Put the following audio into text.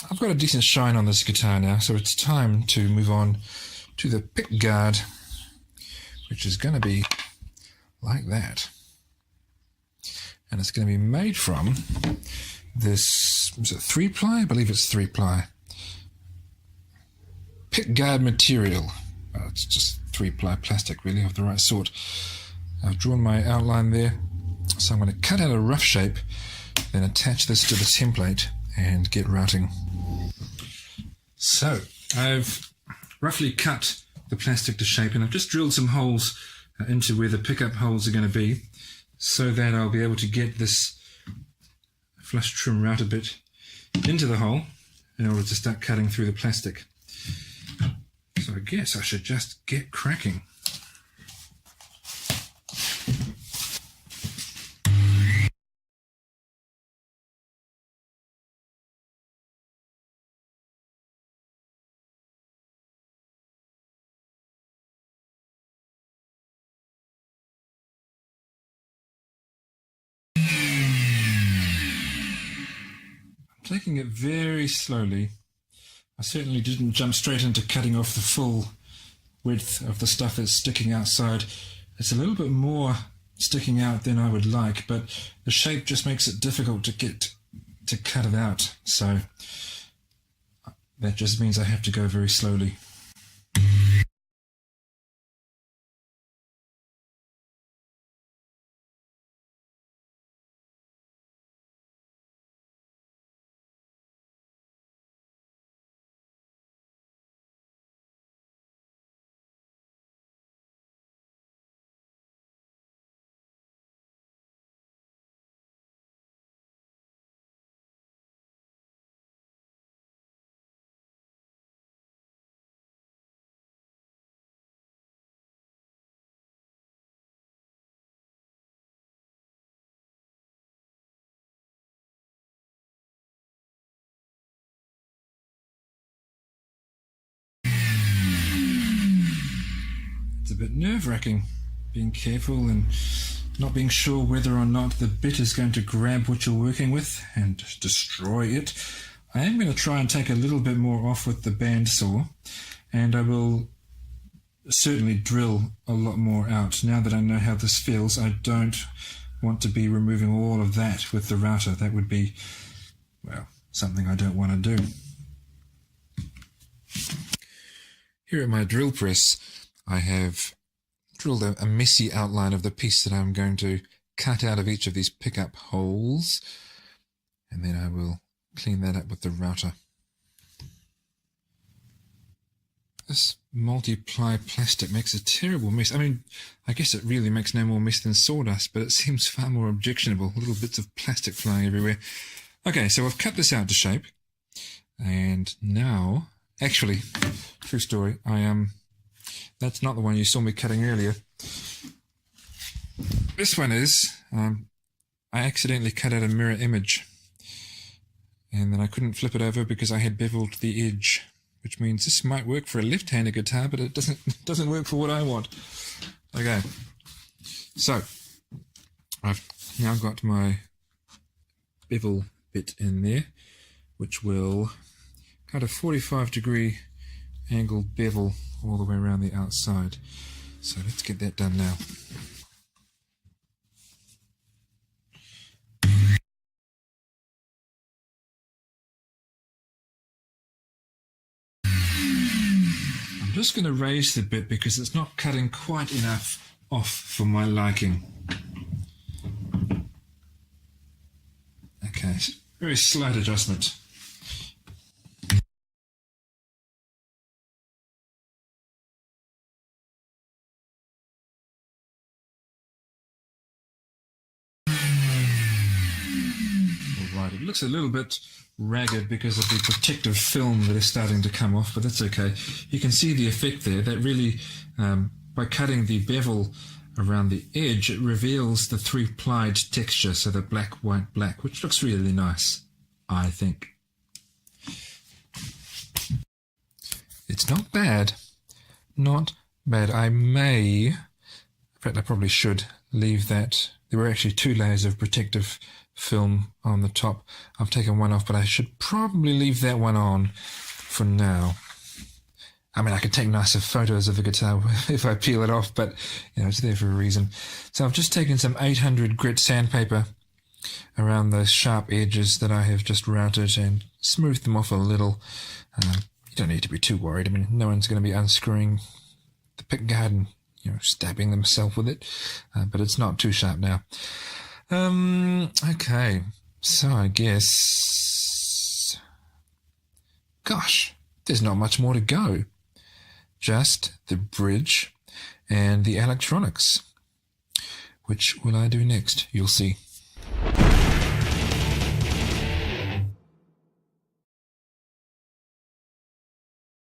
I've got a decent shine on this guitar now, so it's time to move on to the pickguard, which is going to be like that. And it's going to be made from this, is it 3-ply? I believe it's 3-ply. Pickguard material. Well, it's just 3-ply plastic, really, of the right sort. I've drawn my outline there, so I'm going to cut out a rough shape, then attach this to the template and get routing. So I've roughly cut the plastic to shape, and I've just drilled some holes into where the pickup holes are going to be, so that I'll be able to get this flush trim router bit into the hole in order to start cutting through the plastic. So I guess I should just get cracking. Taking it very slowly. I certainly didn't jump straight into cutting off the full width of the stuff that's sticking outside. It's a little bit more sticking out than I would like, but the shape just makes it difficult to get to cut it out. So that just means I have to go very slowly. It's a bit nerve-wracking, being careful and not being sure whether or not the bit is going to grab what you're working with and destroy it. I am going to try and take a little bit more off with the bandsaw, and I will certainly drill a lot more out. Now that I know how this feels, I don't want to be removing all of that with the router. That would be, well, something I don't want to do. Here at my drill press, I have drilled a messy outline of the piece that I'm going to cut out of each of these pickup holes, and then I will clean that up with the router. This multi-ply plastic makes a terrible mess. I mean, I guess it really makes no more mess than sawdust, but it seems far more objectionable. Little bits of plastic flying everywhere. Okay, so I've cut this out to shape, and now, actually, true story, that's not the one you saw me cutting earlier. This one is, I accidentally cut out a mirror image, and then I couldn't flip it over because I had beveled the edge, which means this might work for a left-handed guitar, but it doesn't work for what I want. Okay, so I've now got my bevel bit in there, which will cut a 45-degree angle bevel all the way around the outside. So let's get that done now. I'm just going to raise the bit because it's not cutting quite enough off for my liking. Okay, very slight adjustment. It looks a little bit ragged because of the protective film that is starting to come off, but that's okay. You can see the effect there. That really, by cutting the bevel around the edge, it reveals the 3-plied texture, so the black, white, black, which looks really nice, I think. It's not bad. Not bad. I may, in fact I probably should, leave that. There were actually 2 layers of protective film on the top. I've taken one off, but I should probably leave that one on for now. I mean, I could take nicer photos of the guitar if I peel it off, but it's there for a reason. So I've just taken some 800 grit sandpaper around those sharp edges that I have just routed and smoothed them off a little. You don't need to be too worried. I mean, no one's going to be unscrewing the pickguard and stabbing themselves with it, but it's not too sharp now. Okay, so I guess, gosh, there's not much more to go. Just the bridge and the electronics. Which will I do next? You'll see.